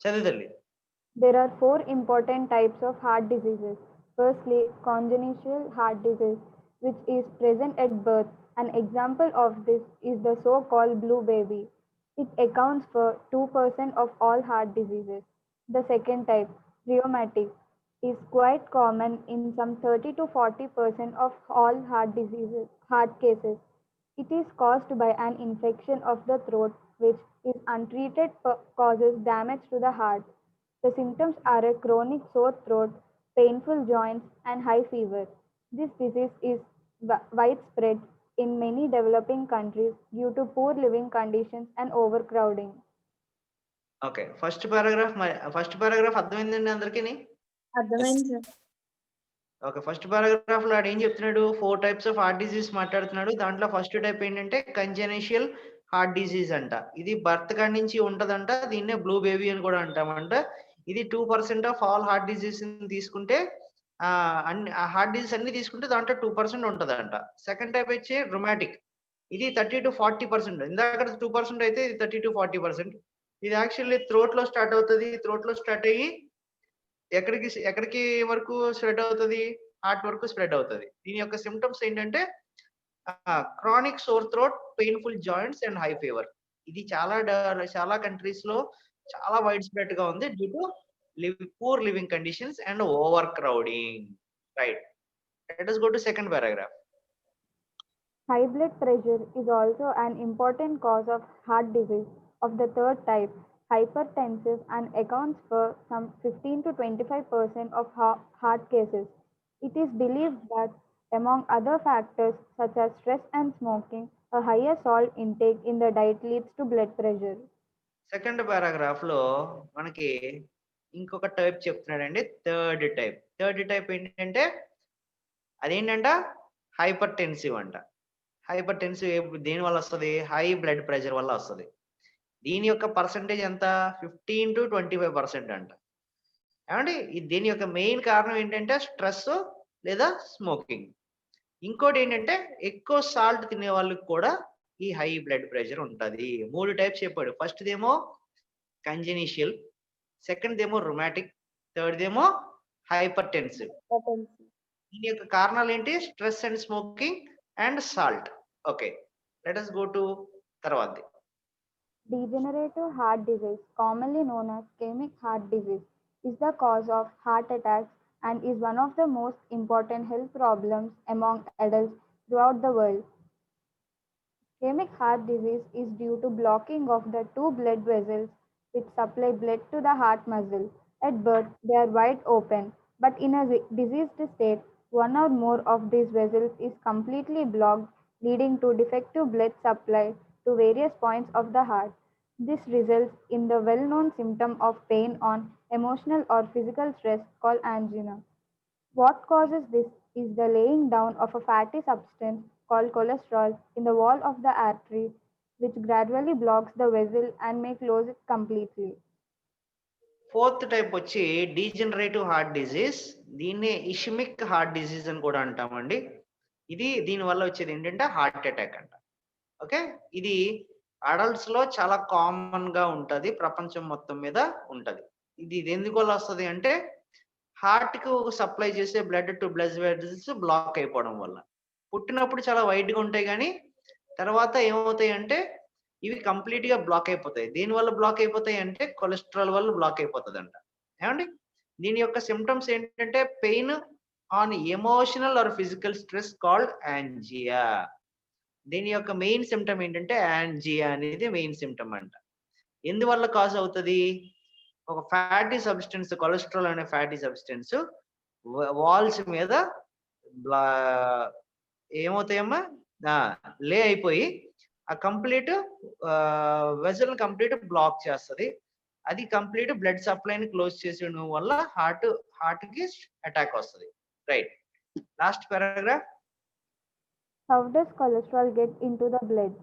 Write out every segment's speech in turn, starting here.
చదువుతల్లి. There are four important types of heart diseases. Firstly, congenital heart disease, which is present at birth. An example of this is the so-called blue baby. It accounts for 2% of all heart diseases. The second type, rheumatic, is quite common in some 30 to 40% of all heart cases. It is caused by an infection of the throat, which, if untreated, causes damage to the heart. The symptoms are a chronic sore throat, painful joints, and high fever. This disease is widespread in many developing countries due to poor living conditions and overcrowding. Okay. First paragraph అర్థమైందండి అందరికిని? అర్థమైంది sir. Okay. First పారాగ్రాఫ్‌లో ఆడేం చెప్తున్నాడు? 4 types of heart disease మాట్లాడుతున్నాడు. దాంట్లో first type ఏంటంటే కంజెనిషియల్ heart disease అంట. ఇది birth కాడి నుంచి ఉంటదంట. దీన్నే బ్లూ బేబీ అని కూడా అంటామంట. ఇది 2% ఆఫ్ ఆల్ హార్ట్ డిసీజ్‌ని తీసుకుంటే అన్ని హార్ట్ డిసీజ్ అన్ని తీసుకుంటే దాంట్లో 2% ఉంటదంట. సెకండ్ టైప్ వచ్చి రుమాటిక్. ఇది 30-40%. ఇందాకడ 2% అయితే ఇది 30-40%. ఇది యాక్చువల్లీ థ్రోట్‌లో స్టార్ట్ అవుతది. థ్రోట్‌లో స్టార్ట్ అయ్యి ఎక్కడికి వరకు స్ప్రెడ్ అవుతది? హార్ట్ వరకు స్ప్రెడ్ అవుతది. దీని యొక్క సింప్టమ్స్ ఏంటంటే chronic sore throat, painful joints and high fever. ఇది చాలా కంట్రీస్‌లో చాలా వైడ్ స్ప్రెడ్‌గా ఉంది due to poor living conditions and over crowding. Right. Let us go to second paragraph. High blood pressure is also an important cause of heart disease of the third type, hypertensive, and accounts for some 15 to 25% of heart cases. It is believed that, among other factors such as stress and smoking, a higher salt intake in the diet leads to blood pressure. Second పారాగ్రాఫ్‌లో మనకి ఇంకొక type చెప్తున్నాడండి. Third type ఏంటంటే అదేంటంట hypertensive అంట. Hypertensive దేని వల్ల వస్తది? High blood pressure వల్ల వస్తది. దీని యొక్క పర్సెంటేజ్ ఎంత? 15-25% అంట. ఏమండి? దీని యొక్క మెయిన్ కారణం ఏంటంటే స్ట్రెస్ లేదా స్మోకింగ్. ఇంకోటి ఏంటంటే ఎక్కువ సాల్ట్ తినే వాళ్ళకి కూడా ఈ హై బ్లడ్ ప్రెషర్ ఉంటది. 3 టైప్స్ చెప్పాడు. ఫస్ట్ దేమో కంజెనిషియల్, సెకండ్ దేమో రుమాటిక్, థర్డ్ దేమో హైపర్‌టెన్సివ్. దీని యొక్క కారణాలు ఏంటి? Stress and smoking and salt. Okay. Let us go to తర్వాతది. Degenerative heart disease, commonly known as ischemic heart disease, is the cause of heart attacks and is one of the most important health problems among adults throughout the world. Ischemic heart disease is due to blocking of the two blood vessels which supply blood to the heart muscle. At birth, they are wide open, but in a diseased state, one or more of these vessels is completely blocked, leading to defective blood supply to various points of the heart. This results in the well-known symptom of pain on emotional or physical stress called angina. What causes this is the laying down of a fatty substance called cholesterol in the wall of the artery, which gradually blocks the vessel and may close it completely. Fourth type వచ్చి degenerative heart disease. దీన్నే ఇషమిక్ heart disease అని కూడా అంటామండి. దీని వల్ల వచ్చేది ఏంటంటే heart attack అంట. ఓకే. ఇది అడల్ట్స్ లో చాలా కామన్ గా ఉంటది. ప్రపంచం మొత్తం మీద ఉంటది. ఇది ఎందువల్ల వస్తది అంటే హార్ట్ కు సప్లై చేసే blood to blood vessels block అయిపోవడం వల్ల. పుట్టినప్పుడు చాలా వైడ్ గా ఉంటాయి కానీ తర్వాత ఏమవుతాయి అంటే ఇవి కంప్లీట్ గా బ్లాక్ అయిపోతాయి. దేని వల్ల బ్లాక్ అయిపోతాయి అంటే కొలెస్ట్రాల్ వల్ల బ్లాక్ అయిపోతుందంట. ఏమండి? దీని యొక్క సిమ్టమ్స్ ఏంటంటే pain on emotional or physical stress called angina. దీని యొక్క మెయిన్ సిమ్టమ్ ఏంటంటే యాంజియా అనేది మెయిన్ సిమ్టమ్ అంట. ఎందువల్ల కాజ్ అవుతుంది? ఒక ఫ్యాటీ సబ్స్టెన్స్, కొలెస్ట్రాల్ అనే ఫ్యాటీ సబ్స్టెన్స్ వాల్స్ మీద ఏమవుతాయమ్మా లే అయిపోయి ఆ కంప్లీట్ వెసల్ కంప్లీట్ బ్లాక్ చేస్తుంది. అది కంప్లీట్ బ్లడ్ సప్లైని క్లోజ్ చేసేయడం వల్ల హార్ట్ కి అటాక్ వస్తుంది. Right. Last paragraph. How does cholesterol get into the blood?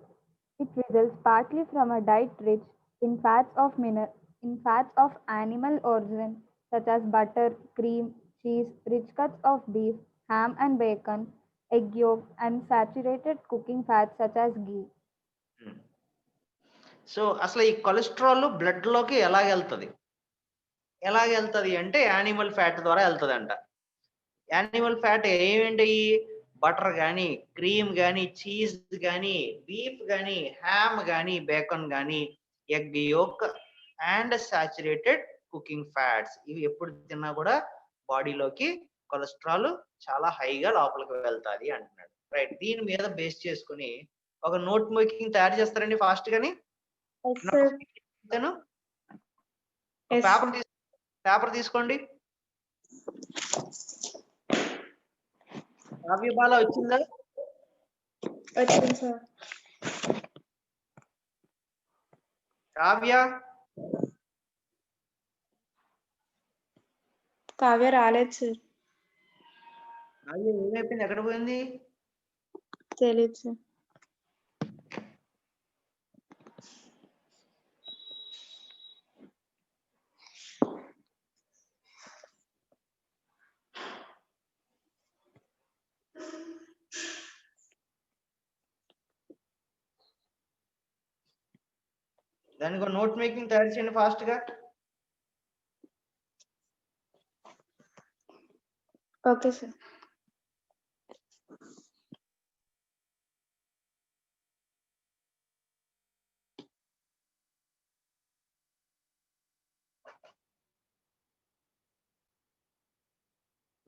It results partly from a diet rich in fats of animal origin such as butter, cream, cheese, rich cuts of beef, ham and bacon, egg yolk, and saturated cooking fats such as ghee. So అసలు ఈ cholesterol blood లోకి ఎలా వెళ్తుంది? ఎలాగ వెళ్తది అంటే animal fat ద్వారా వెళ్తదంట. యానిమల్ ఫ్యాట్ ఏమేంటి? బటర్ గాని, క్రీమ్ గాని, చీజ్ గాని, బీఫ్ గాని, హామ్ గాని, బేకన్ గాని, egg yolk and saturated cooking fats ఇవి ఎప్పుడు తిన్నా కూడా బాడీలోకి కొలెస్ట్రాల్ చాలా హైగా లోపలికి వెళ్తాది అంటున్నాడు. రైట్. దీని మీద బేస్ చేసుకొని ఒక నోట్ మేకింగ్ తయారు చేస్తారండి ఫాస్ట్ గాని. Yes, sir. Yes, paper sir. Paper తీసుకోండి. కావ్యబాల వచ్చిందా? వచ్చింది సార్. కావ్య కావ్య రాలేదు సార్. కావ్య ఏమైపోయింది? ఎక్కడ పోయింది? తెలియదు సార్. దానికి ఒక నోట్ మేకింగ్ తయారు చేయండి ఫాస్ట్ గా. Okay sir.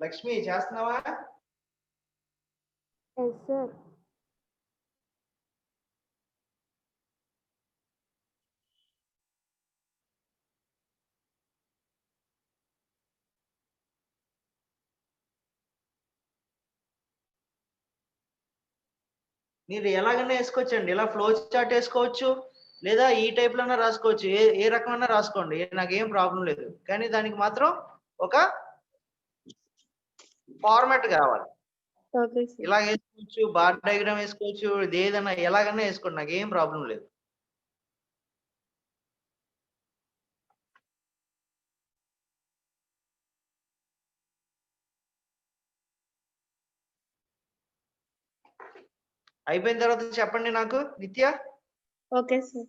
లక్ష్మి చేస్తున్నావా? Yes, sir. మీరు ఎలాగైనా వేసుకోవచ్చండి. ఇలా ఫ్లో చార్ట్ వేసుకోవచ్చు, లేదా ఈ టైప్ లోనే రాసుకోవచ్చు. ఏ రకమైనా రాసుకోండి, నాకేం ప్రాబ్లం లేదు. కానీ దానికి మాత్రం ఒక ఫార్మాట్ కావాలి. Okay sir. ఇలా వేసుకోవచ్చు, బార్ డయాగ్రామ్ వేసుకోవచ్చు, ఇది ఏదైనా ఎలాగైనా వేసుకోండి, నాకేం ప్రాబ్లం లేదు. అయిపోయిన తర్వాత చెప్పండి నాకు నిత్య. Okay sir.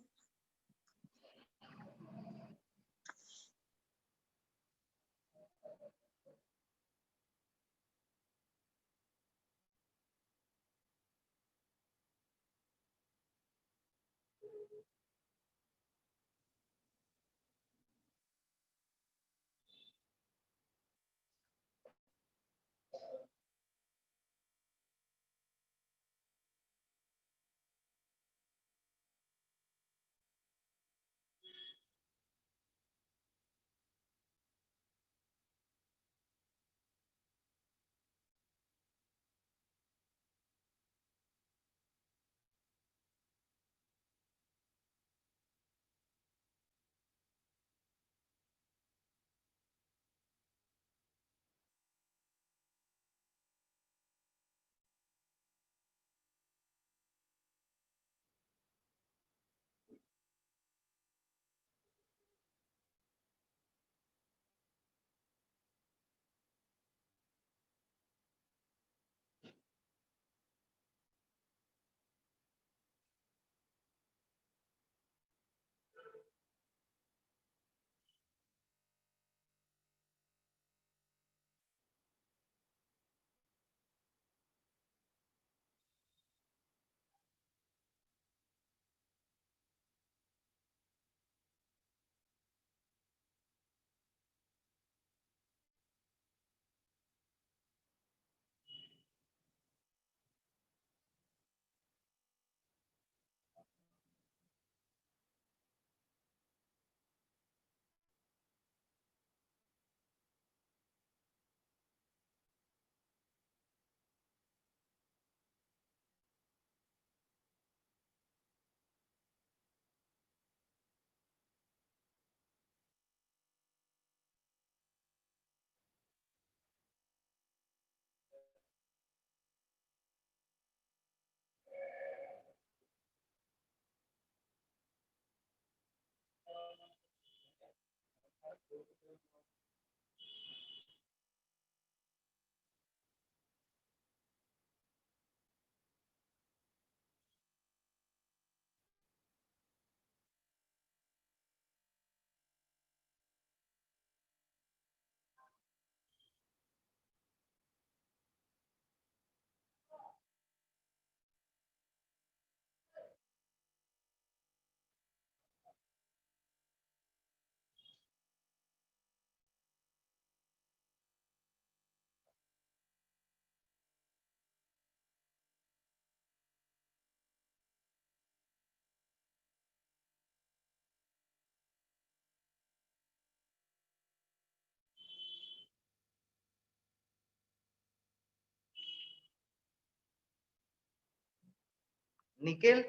నిఖిల్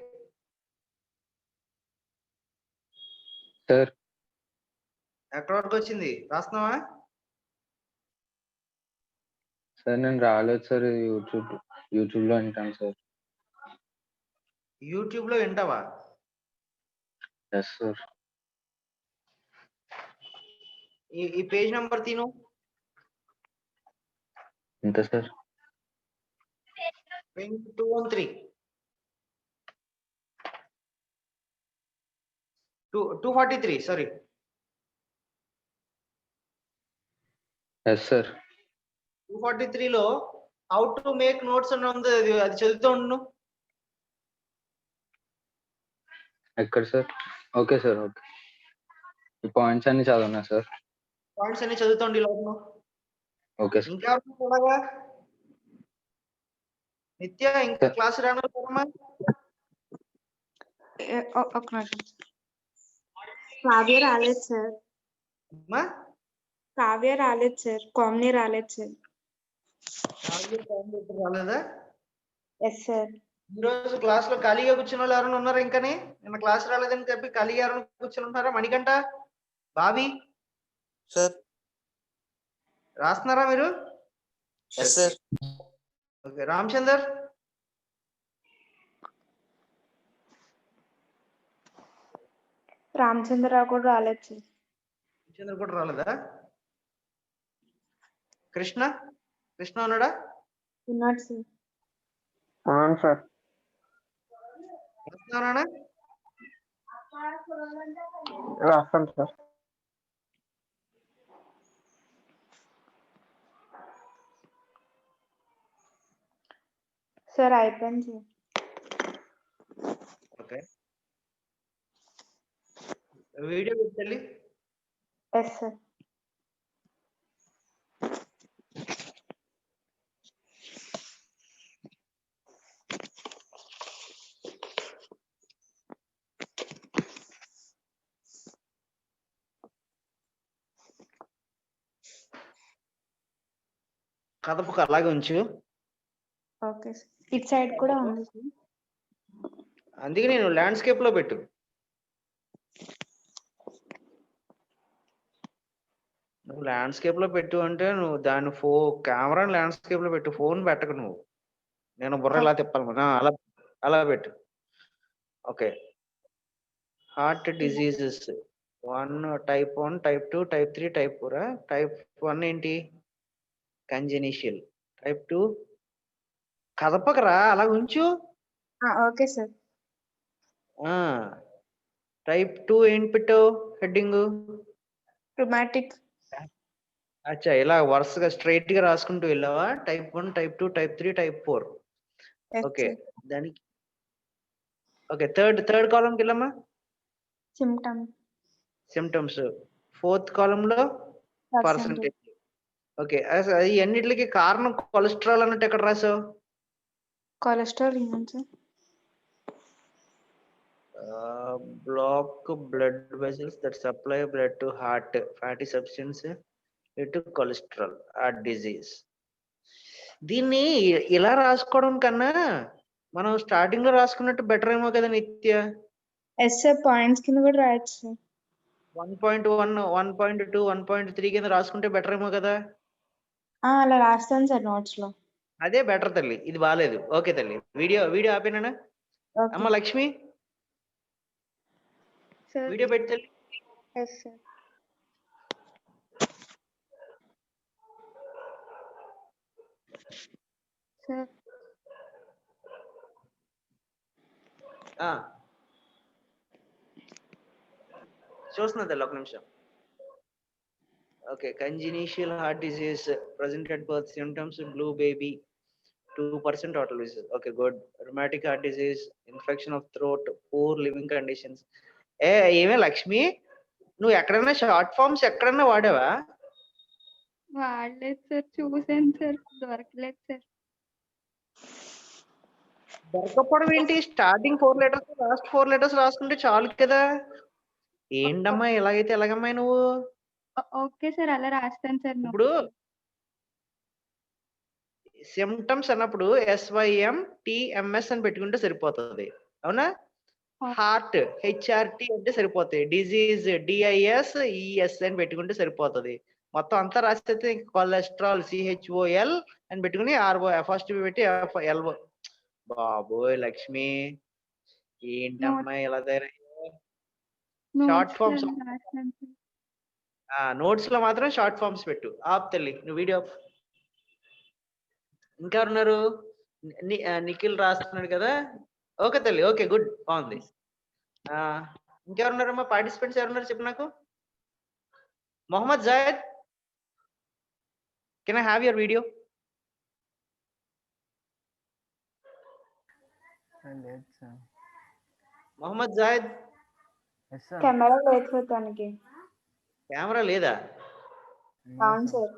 సార్ ఎక్కడ వరకు వచ్చింది రాస్తున్నావా? సార్ నేను రాలేదు సార్, యూట్యూబ్ లో వింటాను సార్. యూట్యూబ్ లో వింటావా? Yes sir. ఈ పేజ్ నంబర్ తిను. ఎంత సార్? 213 243 సారీ. Yes sir. 243 లో హౌ టు మేక్ నోట్స్ అని ఉంది, అది చదువుతూ ఉండు. ఎక్కడ సార్? Okay sir, okay. ఈ పాయింట్స్ అన్ని చదవనా సార్? పాయింట్స్ అన్ని చదువుతుండి లోపల. Okay sir. ఇంకా చూడగా నిత్య ఇంకా క్లాస్ రానమ్మా. ఒక నిమిషం. కావ్య రాలేదు సార్. కావ్య రాలేదు సార్. కామ్ని రాలేదు సార్. రాలేదా? Yes sir. ఈరోజు క్లాస్ లో ఖాళీగా కూర్చున్న వాళ్ళు ఎవరైనా ఉన్నారా? ఇంకానే నిన్న క్లాస్ రాలేదని చెప్పి ఖాళీగా ఎవరైనా కూర్చుని ఉంటారా? మణికంఠ, బాబీ సార్. రాస్తున్నారా మీరు? Yes sir. Okay. Ramachandar Ramachandrarao కూడా రాలేదు సార్. రామచంద్ర కూడా రాలేదా? కృష్ణ ఉన్నాడా? ఉన్నాడు సార్. అవును సార్. రాస్తున్నారా? రాస్తాను సార్. సార్ అయిపోయింది సార్. ఓకే. వీడియో పెట్టాలి. Yes sir. కదపకు, అలాగే ఉంచు. Okay sir. ఇట్ సైడ్ కూడా ఉంది సార్. అందుకే నేను ల్యాండ్స్కేప్ లో పెట్టు. నువ్వు ల్యాండ్స్కేప్ లో పెట్టు అంటే నువ్వు దాని కెమెరా ల్యాండ్స్కేప్ లో పెట్టు, ఫోన్ పెట్టకు నువ్వు. నేను బుర్ర ఇలా తిప్పాలి. అలా పెట్టు. Okay. Heart diseases 1 type 1 type 2 type 3 type 4. Type 1 ఏంటి? కంజెనిషియల్. టైప్ 2 కదపకరా, అలా ఉంచు. Okay sir. టైప్ 2 ఏంటి పెట్టావు హెడ్డింగ్? రుమాటిక్. అచ్చా, ఇలా వరుసగా స్ట్రైట్ గా రాసుకుంటూ వెళ్ళావా? Type 1 type 2 type 3 type 4. Okay. దానికి ఓకే. థర్డ్ కాలం కి వెళ్ళమ్మా. సిమ్టమ్స్. ఫోర్త్ కాలం లో పర్సంటేజ్. ఓకే. ఈ అన్నిటికి కారణం కొలెస్ట్రాల్ అన్నట్టు ఎక్కడ రాసావు? Cholesterol sir. Block blood vessels that supply blood to heart, fatty substance to cholesterol, heart disease. దీన్ని ఇలా రాసుకోవడం కన్నా మనం స్టార్టింగ్ లో రాసుకున్నట్టు బెటర్ ఏమో కదా నిత్య? Yes sir. పాయింట్స్ కింద కూడా రాయొచ్చు సార్. 1.1 1.2 1.3 కింద రాసుకుంటే బెటర్ ఏమో కదా? అలా రాస్తాను సార్ నోట్స్ లో. అదే బెటర్ తల్లి, ఇది బాగాలేదు. ఓకే తల్లి, వీడియో ఆపేనా? అమ్మ లక్ష్మి వీడియో పెట్టి తల్లి. Yes sir. సార్ చూస్తున్నా తల్లి, ఒక నిమిషం. Okay. Congenital heart disease presented birth symptoms blue baby 2% total disease. Okay, good. Rheumatic heart disease, infection of throat, poor living conditions. ఏమే లక్ష్మి, నువ్వు ఎక్కడైనా షార్ట్ ఫామ్స్ ఎక్కడైనా వాడావా? వాడలేదు సార్. చూసాను సార్, దొరకలేదు సార్. దొరకపోవడం ఏంటి? స్టార్టింగ్ 4 letters లాస్ట్ 4 letters రాసుకుంటే చాలు కదా. ఏంటమ్మా ఎలాగైతే ఎలాగమ్మా నువ్వు? ఓకే సార్, అలా రాస్తాను సార్. ఇప్పుడు సిమ్టమ్స్ అన్నప్పుడు SYMTMS అని పెట్టుకుంటే సరిపోతుంది. అవునా? హార్ట్ హెచ్ఆర్టి అంటే సరిపోతాయి. డిజీజ్ డిఐఎస్ ఈఎస్ అని పెట్టుకుంటే సరిపోతుంది. మొత్తం అంతా రాస్తే కొలెస్ట్రాల్ సిహెచ్ఓఎల్ అని పెట్టుకుని ఆర్ఓ ఫస్ట్ పెట్టి ఎల్ఓ. బాబోయ్ లక్ష్మి, ఏంటమ్మా ఇలా షార్ట్ ఫార్మ్స్ నోట్స్ లో మాత్రం షార్ట్ ఫార్మ్స్ పెట్టు. ఆప్ తల్లి నువ్వు వీడియో. ఇంకా ఉన్నారు? నిఖిల్ రాస్తున్నాడు కదా. ఓకే తల్లి, ఓకే గుడ్, బాగుంది. ఇంకెవరున్నారమ్మా పార్టిసిపెంట్స్ ఎవరున్నారు చెప్పు నాకు. Mohammed Zayed, can I have your video? Mohammed Zayed, camera లేదు సార్ తనకి. కెమెరా లేదా? అవును సార్.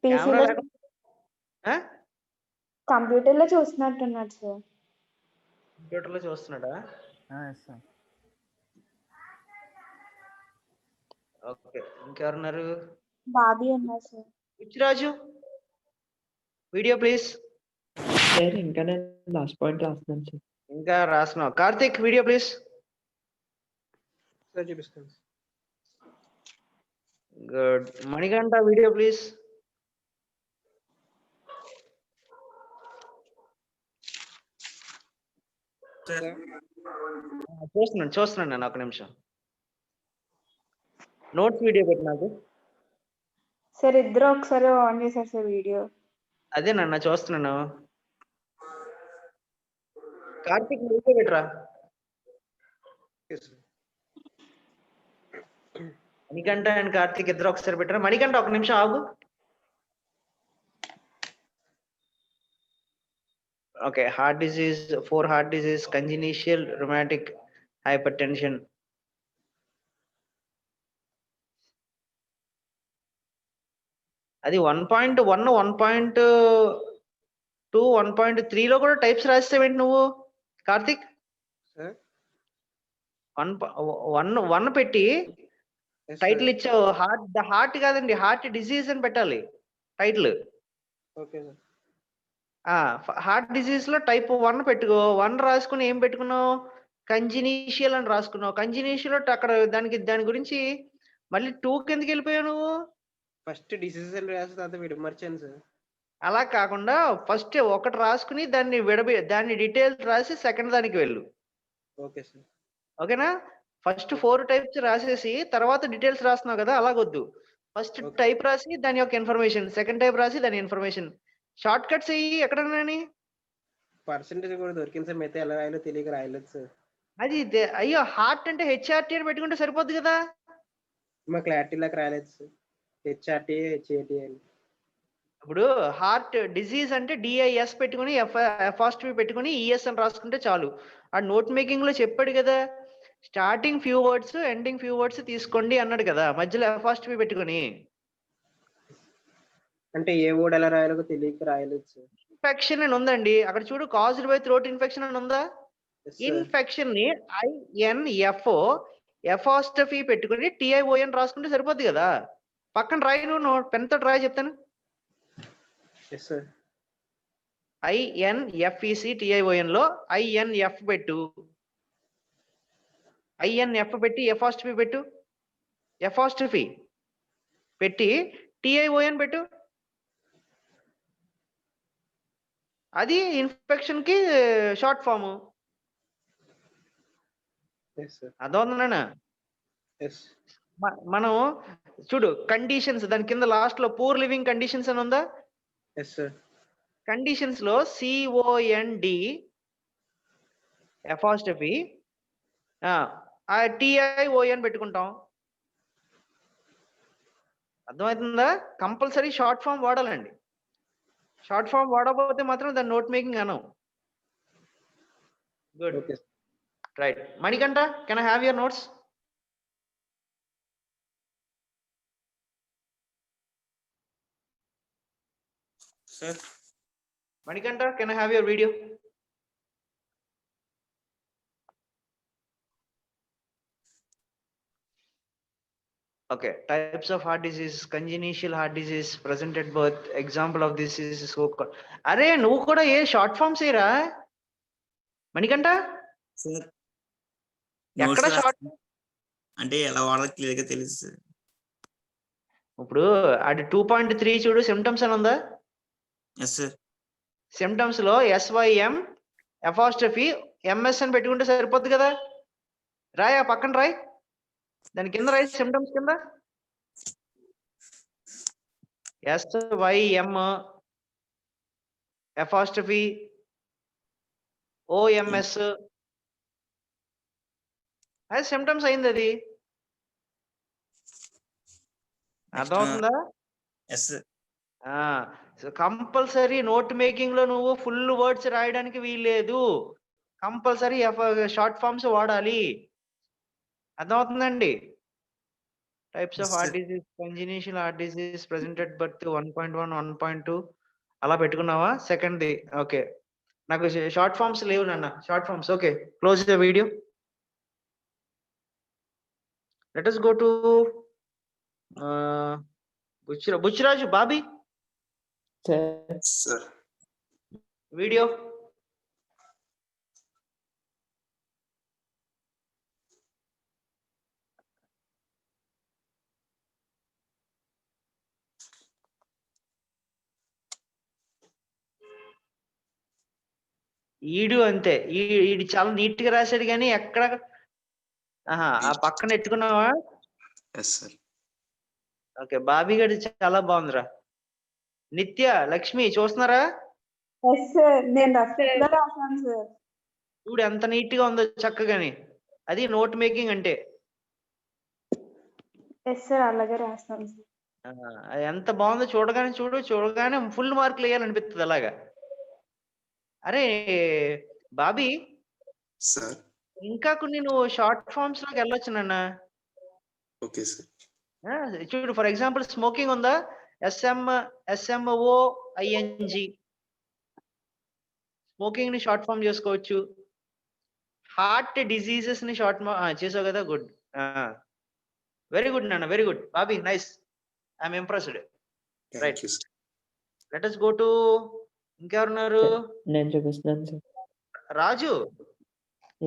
కెమెరా పీసీలో లేకుండా కంప్యూటర్ లో చూస్తున్నట్టున్నాడు సార్. కంప్యూటర్ లో చూస్తున్నాడా? ఓకే, ఇంకెవరున్నారు? బాబీ ఉన్నారు sir. Raju video please. Sir ఇంకా నేను లాస్ట్ పాయింట్ రాస్తున్నాను సార్. ఇంకా రాస్తున్నావు. Karthik video please. సార్ చూపిస్తాను. గుడ్. Manikanta video please. చూస్తున్నాను నేను, ఒక నిమిషం. నోట్స్ వీడియో పెట్టి నాకు. సార్ ఇద్దరు ఒకసారి ఆన్ చేశారు సార్ వీడియో. అదే నన్ను చూస్తున్నాను. కార్తిక్ వీడియో పెట్టరా. మణికంఠ అండ్ కార్తిక్ ఇద్దరు ఒకసారి పెట్టరా. మణికంఠ ఒక నిమిషం ఆగు. Okay, heart disease, 4 heart disease, congenital rheumatic hypertension. అది 1.1, 1.2, 1.3 కూడా టైప్స్ రాస్తావేంటి నువ్వు కార్తిక్? 1 పెట్టి టైటిల్ ఇచ్చావు. హార్ట్ కాదండి, హార్ట్ డిసీజ్ అని పెట్టాలి టైటిల్. హార్ట్ డిసీజ్ లో టైప్ 1 పెట్టుకో. 1 రాసుకుని ఏం పెట్టుకున్నావు? కంజినీషియల్ అని రాసుకున్నావు. కంజినీషియల్ అక్కడ దాని గురించి మళ్ళీ 2కి ఎందుకు వెళ్ళిపోయావు నువ్వు? ఫస్ట్ డిసీజ్ రాసి తర్వాత విడమర్చాను సార్. అలా కాకుండా ఫస్ట్ ఒకటి రాసుకుని దాన్ని డీటెయిల్స్ రాసి సెకండ్ దానికి వెళ్ళు. Okay sir. ఓకేనా? ఫస్ట్ 4 టైప్స్ రాసేసి తర్వాత డీటెయిల్స్ రాస్తున్నావు కదా, అలాగొద్దు. ఫస్ట్ టైప్ రాసి దాని యొక్క ఇన్ఫర్మేషన్, సెకండ్ టైప్ రాసి దాని ఇన్ఫర్మేషన్. షార్ట్ కట్స్ అయ్యి ఎక్కడన్నా పర్సెంటేజ్ కూడా దొరికింది సార్, మిగతా ఎలా రాయాలో తెలియక రాయలేదు సార్. అది అయ్యో, హార్ట్ అంటే హెచ్ఆర్టీ అని పెట్టుకుంటే సరిపోద్ది కదా. మా క్లారిటీ లాగా రాయలేదు సార్. హెచ్ఆర్టీ హెచ్ఏటి అని. ఇప్పుడు హార్ట్ డిసీజ్ అంటే డిఐఎస్ పెట్టుకుని ఎఫాస్ట్వి పెట్టుకుని ఈఎస్ అని రాసుకుంటే చాలు. ఆ నోట్ మేకింగ్ లో చెప్పాడు కదా, starting few words ending few words తీసుకోండి అన్నాడు కదా, మధ్యలో ఎఫాస్ట్వి పెట్టుకుని. అంటే ఏ వర్డ్ ఎలా రాయాలో తెలియక రాయలేదు సార్. ఇన్ఫెక్షన్ అని ఉందండి అక్కడ చూడు, కాజ్డ్ బై థ్రోట్ ఇన్ఫెక్షన్ అని ఉందా? ఇన్ఫెక్షన్ ని INFO ఎఫాస్టఫీ పెట్టుకుని TION రాసుకుంటే సరిపోద్ది కదా. పక్కన రాయి, నువ్వు పెన్ తో రాయి చెప్తాను. INFECTION లో INF పెట్టు. INF పెట్టి ఎఫాస్టఫీ పెట్టు. ఎఫాస్టఫీ పెట్టి TION పెట్టు. అది ఇన్ఫెక్షన్ కి షార్ట్ ఫామ్. అదొందనా? మనం చూడు కండిషన్స్, దాని కింద లాస్ట్ లో పూర్ లివింగ్ కండిషన్స్ అని ఉందా? కండిషన్స్ లో COND ఎఫాస్టఫీ TION పెట్టుకుంటాం. అర్థమవుతుందా? కంపల్సరీ షార్ట్ ఫామ్ వాడాలండి. షార్ట్ ఫామ్ వాడకపోతే మాత్రం దాని నోట్ మేకింగ్ అనం. Good, right. Manikanta, can I have your notes? Sir. Manikanta, can I have your video? Okay, types of heart disease, congenital heart disease, present at birth, example of this is so. అరే నువ్వు కూడా ఏ short forms ఏరా Manikanta? Sir ఎక్కడ notes short అంటే ఎలా వాడాలో clear గా తెలుసు సార్. ఇప్పుడు అది 2.3 చూడు సిమ్టమ్స్ అని ఉందా? Yes sir. సిమ్టమ్స్ లో SYM అపాస్ట్రఫీ MS అని పెట్టుకుంటే సరిపోద్ది కదా. రాయ్ ఆ పక్కన రాయ్, దాని కింద రాయ్ సిమ్టమ్స్ కింద SYM అపాస్ట్రఫీ OMS అది సిమ్టమ్స్ అయింది. అది అర్థమవుతుందా? Yes sir. Compulsory note making లో నువ్వు ఫుల్ వర్డ్స్ రాయడానికి వీల్లేదు. కంపల్సరీ షార్ట్ ఫార్మ్స్ వాడాలి. అర్థమవుతుందండి? Types of Yes, heart sir. Disease, congenital heart disease presented birth 1.1 1.2 అలా పెట్టుకున్నావా? సెకండ్ది ఓకే. నాకు షార్ట్ ఫార్మ్స్ లేవు నాన్న. Short forms okay. Close the video. Let us go to Buchiraju Bobby sir video. ఈడు అంతే, ఈడు చాలా నీట్ గా రాశాడు కానీ ఎక్కడ ఆ పక్కన ఎట్టుకున్నావా? Yes sir. ఓకే, బాబీ గడి చాలా బాగుందిరా. నిత్య లక్ష్మి చూస్తున్నారా? నేను రాశాను సార్. చూడు ఎంత నీట్ గా ఉందో చక్కగాని. అది నోట్ మేకింగ్ అంటే. ఎస్ సార్ అలాగే రాస్తాను సార్. అది ఎంత బాగుందో చూడగానే ఫుల్ మార్కులు వేయాలనిపిస్తుంది అలాగా. అరే బాబీ, సార్. ఇంకా కొన్ని నువ్వు షార్ట్ ఫార్మ్స్ లోకి వెళ్ళొచ్చు నాన్న. Okay sir. చూడు ఫర్ ఎగ్జాంపుల్ స్మోకింగ్ ఉందా? SMOING స్మోకింగ్ ని షార్ట్ ఫార్మ్ చేసుకోవచ్చు. హార్ట్ డిసీజెస్ ని షార్ట్ చేసావు కదా, గుడ్. వెరీ గుడ్ నాన్న, very good Bobby, nice. I'm impressed. Right, thank you sir. Let us go to ఇంకెవరున్నారు? నేను చూపిస్తున్నాను సార్. రాజు.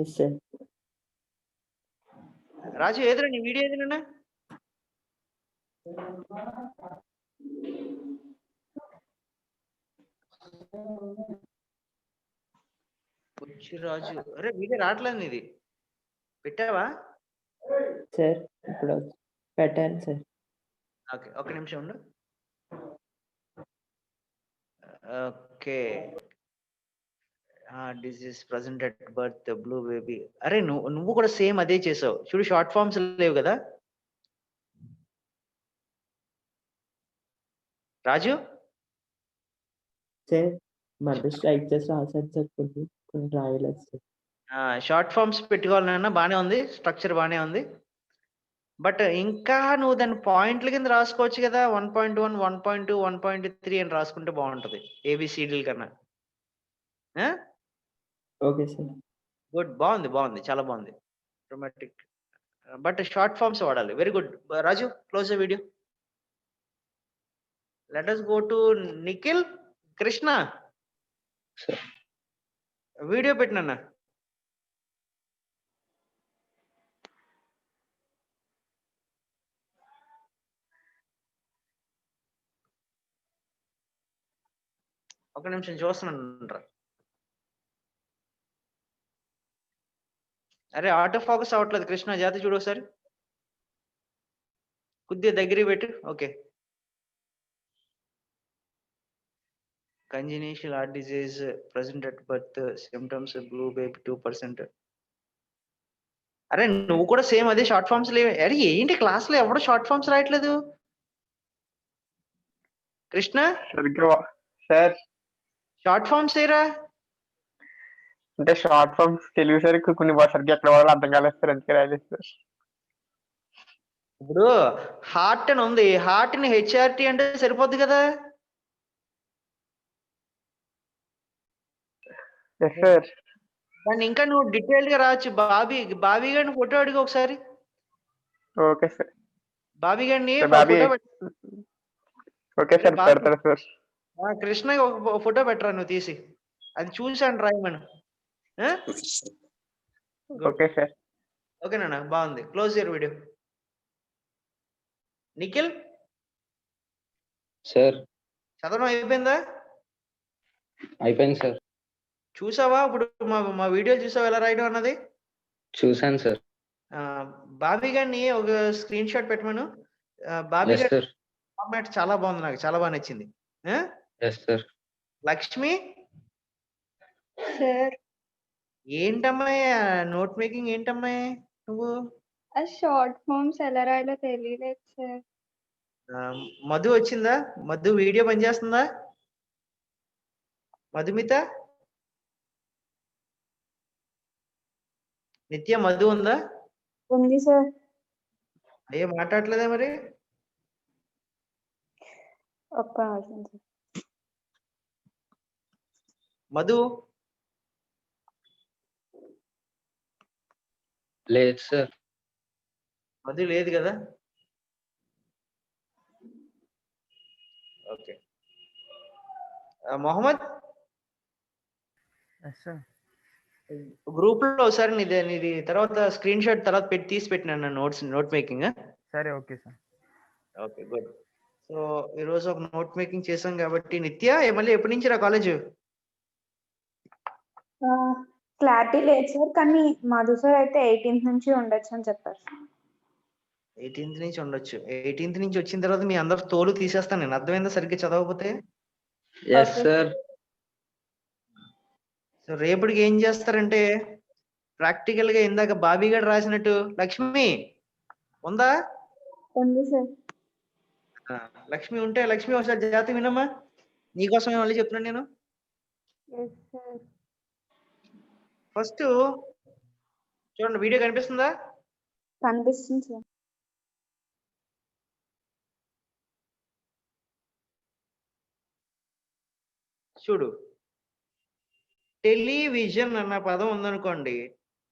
Yes sir. రాజు ఏదిరా నీ వీడియో ఏదైనా? రాజు, అరే వీడియో రావట్లేదు నీది, పెట్టావా? సార్ ఇప్పుడు పెట్టాను సార్. ఓకే, ఒక నిమిషం ఉండు. Okay, disease present at birth blue baby. అరే నువ్వు కూడా సేమ్ అదే చేసావు చూడు. షార్ట్ ఫార్మ్స్ లేవు కదా రాజు? సార్ మధ్య స్ట్రైక్ చేసి రాశాను సార్. కొన్ని రాయలేదు సార్. షార్ట్ ఫార్మ్స్ పెట్టుకోవాలన్నా బానే ఉంది, స్ట్రక్చర్ బానే ఉంది. బట్ ఇంకా నువ్వు దాని పాయింట్ల కింద రాసుకోవచ్చు కదా. 1.1 1.2 1.3 అని రాసుకుంటే బాగుంటది ABCD కన్నా. Okay sir. గుడ్, బాగుంది చాలా బాగుంది. డ్రామాటిక్ బట్ షార్ట్ ఫార్మ్స్ వాడాలి. Very good Raju, close the video. Let us go to Nikhil Krishna. Video పెట్టినన్నా. ఒక నిమిషం చూస్తున్నాను. అరే ఆటో ఫోకస్ అవ్వట్లేదు కృష్ణ, జాతి చూడు ఒకసారి, కొద్దిగా దగ్గరికి పెట్టు. Okay, congenital heart disease present at birth symptoms blue baby 2%. అరే నువ్వు కూడా సేమ్ అదే షార్ట్ ఫార్మ్స్ లేవు. అరే ఏంటి క్లాస్ లో ఎవడో షార్ట్ ఫార్మ్స్ రాయట్లేదు కృష్ణ? సార్ షార్ట్ ఫార్మ్స్ ఏరా? అంటే షార్ట్ ఫార్మ్స్ తెలుగు సార్ కొన్ని సరిగ్గా ఎక్కడ వాళ్ళు అర్థం కాలేదు సార్, అందుకే రాయలేదు సార్. ఇప్పుడు హార్ట్ అని ఉంది, హార్ట్ ని HRT అంటే సరిపోద్ది కదా. Yes sir. దాన్ని ఇంకా నువ్వు డీటెయిల్ గా రావచ్చు. బాబీ గారిని ఫోటో అడిగి ఒకసారి. Okay sir. బాబీ గారిని బాబీ ఫోటో ఓకే సార్, పెడతారు సార్. కృష్ణ ఒక ఫోటో పెట్టరా నువ్వు తీసి, అది చూసాను రాయమను. Okay sir. ఓకేనా? బాగుంది. Close your video. Nikhil sir చదవడం అయిపోయిందా? అయిపోయింది సార్. చూసావా ఇప్పుడు మా వీడియో చూసావా ఎలా రాయడం అన్నది? చూసాను సార్. బాబీ గారిని ఒక స్క్రీన్ షాట్ పెట్టమను. బాబీ ఎస్ గారి సార్. ఫార్మాట్ చాలా బాగుంది, నాకు చాలా బాగా నచ్చింది. Yes sir. లక్ష్మి సార్ ఏంటమ్మాయి నోట్ మేకింగ్ ఏంటమ్మాయి నువ్వు? ఆ షార్ట్ ఫామ్స్ ఎలా రాయాలో తెలియలేదు సార్. మధు వచ్చిందా? మధు వీడియో పనిచేస్తుందా? మధుమిత, నిత్య, మధు ఉందా? ఉంది సార్. అయ్యో మాట్లాడలేదా మరి? ఒక్క నిమిషం సార్. మధు లేదు సార్. మధు లేదు కదా? ఓకే. మొహమ్మద్ గ్రూప్ లో ఒకసారి నీది తర్వాత స్క్రీన్ షాట్ తర్వాత తీసి పెట్టినా నోట్ మేకింగ్. సరే okay sir. Okay good. So ఈ రోజు ఒక నోట్ మేకింగ్ చేసాం కాబట్టి నిత్య మళ్ళీ ఎప్పటి నుంచి రా కాలేజ్? క్లారిటీ లేదు సార్, కానీ మధు సార్ అయితే 18th నుంచి ఉండొచ్చు అని చెప్పారు. 18th నుంచి ఉండొచ్చు. 18th నుంచి వచ్చిన తర్వాత మీ అందరు తోలు తీసేస్తాను నేను, అర్థమైందా సరిగ్గా చదవకపోతే? Yes sir. సో రేపటికి ఏం చేస్తారంటే ప్రాక్టికల్ గా ఇందాక బాబీ గారు రాసినట్టు లక్ష్మి ఉందా? ఉంది సార్. లక్ష్మి ఉంటే లక్ష్మి ఒకసారి జాతి వినమ్మా, నీకోసమే మళ్ళీ చెప్తున్నాను నేను. Yes, sir. ఫస్ట్ చూడండి, వీడియో కనిపిస్తుందా? కనిపిస్తుంది సార్. చూడు, టెలివిజన్ అన్న పదం ఉందనుకోండి,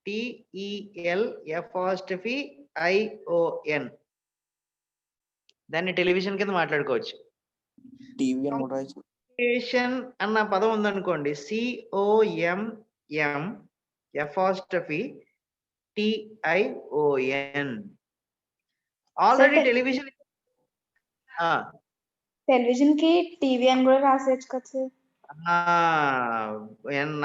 TELFION, దాన్ని టెలివిజన్ కింద మాట్లాడుకోవచ్చు. కమ్యూనికేషన్ అన్న పదం ఉందనుకోండి, COMMFTION. ఆల్రెడీ టెలివిజన్ టెలివిజన్ కి టీవీ అని కూడా రాసేయచ్చు కదా సార్.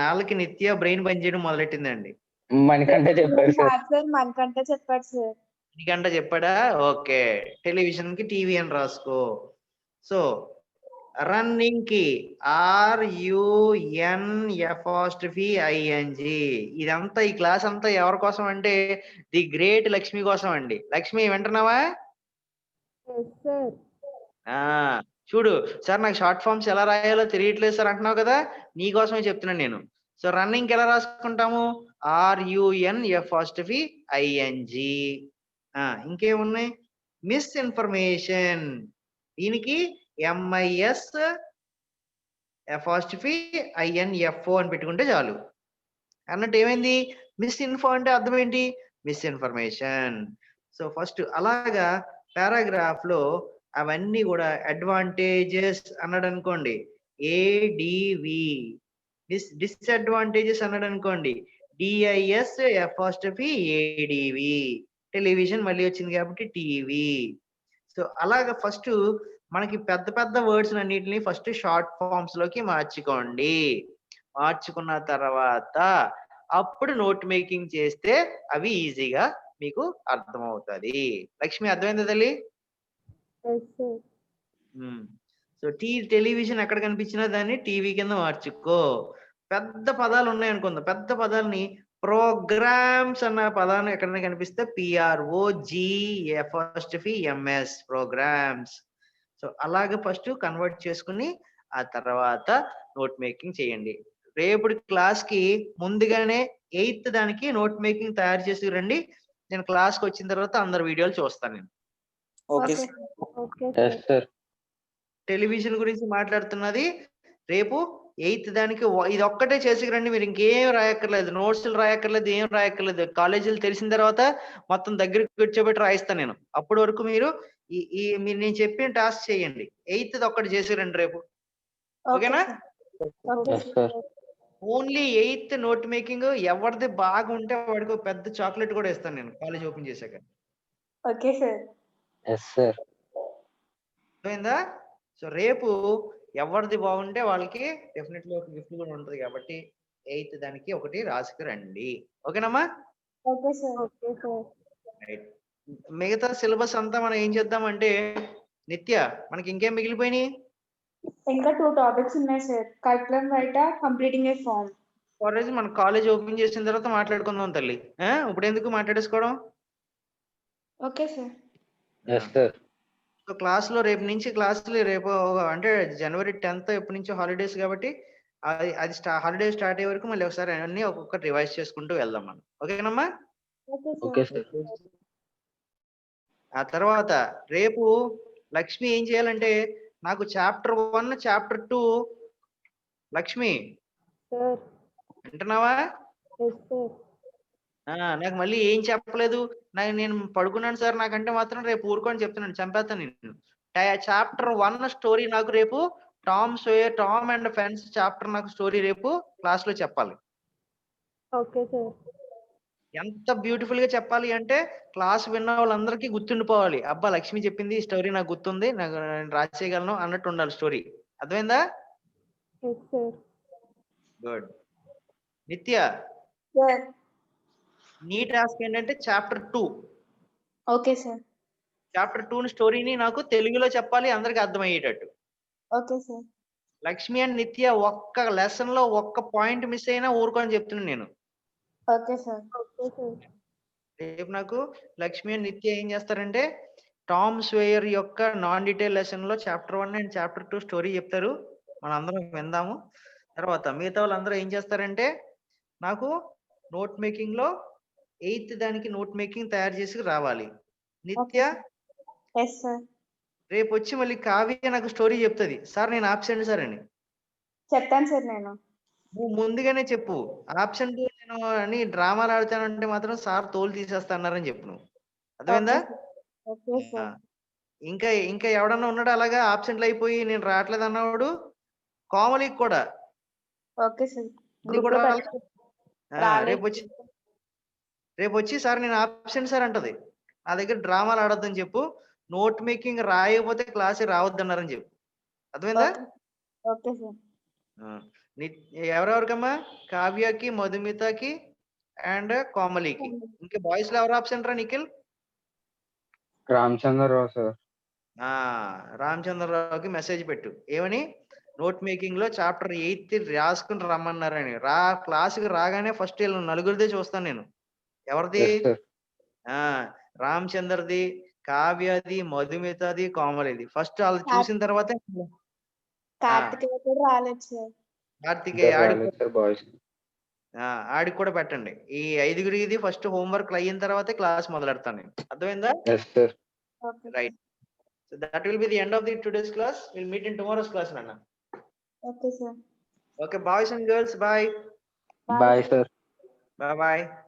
నాలుగు నిత్య బ్రెయిన్ పనిచేయడం మొదలెట్టిందండి. మనకంటే చెప్పారు సార్. సార్ మనకంటే చెప్పాడు సార్. నీకంట చెప్పాడా? ఓకే, టెలివిజన్ కి టీవీ అని రాసుకో. సో రన్నింగ్ కి RUNFING. ఇదంతా ఈ క్లాస్ అంతా ఎవరి కోసం అంటే ది గ్రేట్ లక్ష్మి కోసం అండి. లక్ష్మి వింటున్నావా? Yes, sir. చూడు సార్, నాకు షార్ట్ ఫామ్స్ ఎలా రాయాలో తెలియట్లేదు సార్ అంటున్నావు కదా, నీ కోసమే చెప్తున్నాను నేను. సో రన్నింగ్ ఎలా రాసుకుంటాము? RUNFING. ఇంకేమున్నాయి? మిస్ఇన్ఫర్మేషన్, దీనికి MISINFO అని పెట్టుకుంటే చాలు. అన్నట్టు ఏమైంది? మిస్ఇన్ఫో అంటే అర్థం ఏంటి? మిస్ఇన్ఫర్మేషన్. సో ఫస్ట్ అలాగా పారాగ్రాఫ్ లో అవన్నీ కూడా అడ్వాంటేజెస్ అన్నాడు అనుకోండి, ADV. డిస్అడ్వాంటేజెస్ అన్నాడు అనుకోండి, DISADV. టెలివిజన్ మళ్ళీ వచ్చింది కాబట్టి టీవీ. సో అలాగా ఫస్ట్ మనకి పెద్ద పెద్ద వర్డ్స్ అన్నిటిని ఫస్ట్ షార్ట్ ఫామ్స్ లోకి మార్చుకోండి. మార్చుకున్న తర్వాత అప్పుడు నోట్ మేకింగ్ చేస్తే అవి ఈజీగా మీకు అర్థమవుతుంది. లక్ష్మి అర్థమైందా తల్లి? Yes, sir. సో టెలివిజన్ ఎక్కడ కనిపించినా దాన్ని టీవీ కింద మార్చుకో. పెద్ద పదాలు ఉన్నాయి అనుకుందాం, పెద్ద పదాలని ప్రోగ్రామ్స్ అన్న పదాన్ని ఎక్కడైనా కనిపిస్తే PROGFMS, ప్రోగ్రామ్స్. సో అలాగే ఫస్ట్ కన్వర్ట్ చేసుకుని ఆ తర్వాత నోట్ మేకింగ్ చేయండి. రేపటి క్లాస్ కి ముందుగానే 8th దానికి నోట్ మేకింగ్ తయారు చేసి రండి. నేను క్లాస్కి వచ్చిన తర్వాత అందరు వీడియోలు చూస్తాను నేను. Okay, yes sir. Sir. Television గురించి మాట్లాడుతున్నది రేపు 8th దానికి ఇది ఒక్కటే చేసి రండి. మీరు ఇంకేం రాయక్కర్లేదు, నోట్స్లు రాయక్కర్లేదు, ఏం రాయక్కర్లేదు. కాలేజీలు తెలిసిన తర్వాత మొత్తం దగ్గరికి కూర్చోబెట్టి రాయిస్తాను నేను. అప్పటి వరకు మీరు మీరు నేను చెప్పిన టాస్క్ చేయండి. 8th ఒక్కటి చేసి రండి రేపు. ఓకేనా? Okay, yes sir. Only 8th note making ఎవరిది బాగా ఉంటే వాడికి ఒక పెద్ద చాక్లెట్ కూడా ఇస్తాను నేను కాలేజ్ ఓపెన్ చేశాక. Okay sir. Yes sir. అర్థమైందా? సో రేపు ఎవరిది బాగుంటే వాళ్ళకి డెఫినెట్లీ ఒక గిఫ్ట్ కూడా ఉంటుంది కాబట్టి 8th దానికి ఒకటి రాసుకు రండి. ఓకేనమ్మా? Okay sir. Okay sir. Right. మిగతా సిలబస్ అంతా మనం ఏం చేద్దామంటే నిత్య మనకి ఇంకేం మిగిలిపోయినాయి? ఇంకా 2 టాపిక్స్ ఉన్నాయి సార్. కరికులం రైటా, కంప్లీటింగ్ ఏ ఫామ్. రోజు మన కాలేజ్ ఓపెన్ చేసిన తర్వాత మాట్లాడుకుందాం తల్లి. ఇప్పుడు ఎందుకు మాట్లాడేసుకోవడం? Okay sir. Yes sir. So క్లాస్లో రేపు నుంచి క్లాసులు రేపు అంటే జనవరి 10th ఎప్పటి నుంచో హాలిడేస్ కాబట్టి అది హాలిడే స్టార్ట్ అయ్యే వరకు మళ్ళీ ఒకసారి అన్ని ఒక్కొక్కటి రివైజ్ చేసుకుంటూ వెళ్దాం మనం. ఓకేనమ్మా? Okay sir. ఆ తర్వాత రేపు లక్ష్మి ఏం చేయాలంటే నాకు చాప్టర్ 1 చాప్టర్ 2 లక్ష్మి సార్. వింటున్నావా? Yes sir. నాకు మళ్ళీ ఏం చెప్పలేదు, నేను పడుకున్నాను సార్ నాకంటే మాత్రం రేపు ఊరుకొని చెప్తున్నాను, చంపేస్తాను నేను. చాప్టర్ 1 స్టోరీ నాకు రేపు టామ్ అండ్ ఫ్రెండ్స్ చాప్టర్ నాకు స్టోరీ రేపు క్లాస్ లో చెప్పాలి. Okay sir. ఎంత బ్యూటిఫుల్ గా చెప్పాలి అంటే క్లాస్ విన్న వాళ్ళందరికీ గుర్తుండిపోవాలి. అబ్బా లక్ష్మి చెప్పింది ఈ స్టోరీ నాకు గుర్తుంది, నేను రాసేయగలను అన్నట్టు ఉండాలి స్టోరీ. అర్థమైందా? Yes sir. Good. Nithya sir. నీ టాస్క్ ఏంటంటే చాప్టర్ 2 ఓకే సార్. చాప్టర్ 2 స్టోరీని నాకు తెలుగులో చెప్పాలి, అందరికి అర్థమయ్యేటట్టు. Okay sir. లక్ష్మి అండ్ నిత్య ఒక్క లెసన్ లో ఒక్క పాయింట్ మిస్ అయినా ఊరుకొని చెప్తున్నాను నేను. Okay sir. Okay sir. రేపు నాకు లక్ష్మి అండ్ నిత్య ఏం చేస్తారంటే టామ్ స్వేయర్ యొక్క నాన్ డీటెయిల్ లెసన్ లో చాప్టర్ 1 అండ్ చాప్టర్ 2 స్టోరీ చెప్తారు, మనం అందరం విందాము. తర్వాత మిగతా వాళ్ళందరూ ఏం చేస్తారంటే నాకు నోట్ మేకింగ్ లో 8th దానికి నోట్ మేకింగ్ తయారు చేసి రావాలి. నిత్య ఎస్ సార్. రేపు వచ్చి మళ్ళీ కావ్య నాకు స్టోరీ చెప్తుంది, సార్ నేను ఆబ్సెంట్ సార్ అని. చెప్తాను సార్ నేను. నువ్వు ముందుగానే చెప్పు, ఆబ్సెంట్ నేను అని డ్రామాలు ఆడుతానంటే మాత్రం సార్ తోలు తీసేస్తానని చెప్పు నువ్వు. అర్థమైందా? Okay sir. ఇంకా ఇంకా ఎవడన్నా ఉన్నాడు అలాగా ఆబ్సెంట్లు అయిపోయి నేను రావట్లేదు అన్నవాడు? కోమలికి కూడా. Okay sir. ఇది కూడా గ్రూప్లో రేపు వచ్చి సార్ నేను ఆబ్సెంట్ సార్ అంటది. నా దగ్గర డ్రామాలు ఆడొద్దని చెప్పు, నోట్ మేకింగ్ రాయకపోతే క్లాస్ రావద్దన్నారని చెప్పు. అర్థమైందా? Okay sir. ఎవరెవరికమ్మా? కావ్యకి, మధుమితకి అండ్ కోమలికి. ఇంకా బాయ్స్ లో ఎవరు ఆబ్సెంట్ రా నిఖిల్? రామచంద్రరావు సార్. రామచంద్రరావుకి మెసేజ్ పెట్టు ఏమని, నోట్ మేకింగ్ లో చాప్టర్ 8 రాసుకుని రమ్మన్నారని. క్లాసుకి రాగానే ఫస్ట్ వీళ్ళు నలుగురిదే చూస్తాను నేను. ఎవరిది? రామచంద్రది, కావ్యది, మధుమితది, కోమలిది. ఫస్ట్ వాళ్ళు చూసిన తర్వాత కార్తికేయ కూడా రాలేదు సార్. కార్తికేయ ఆడికి కూడా పెట్టండి. ఈ 5గురిది ఫస్ట్ హోంవర్క్ అయిన తర్వాతే క్లాస్ మొదలెడతాను నేను. అర్థమైందా? Right. So that will be the end of the today's class. We'll meet in tomorrow's class, Nana. Okay, sir. Okay, boys and girls, bye. Bye, sir. Bye bye.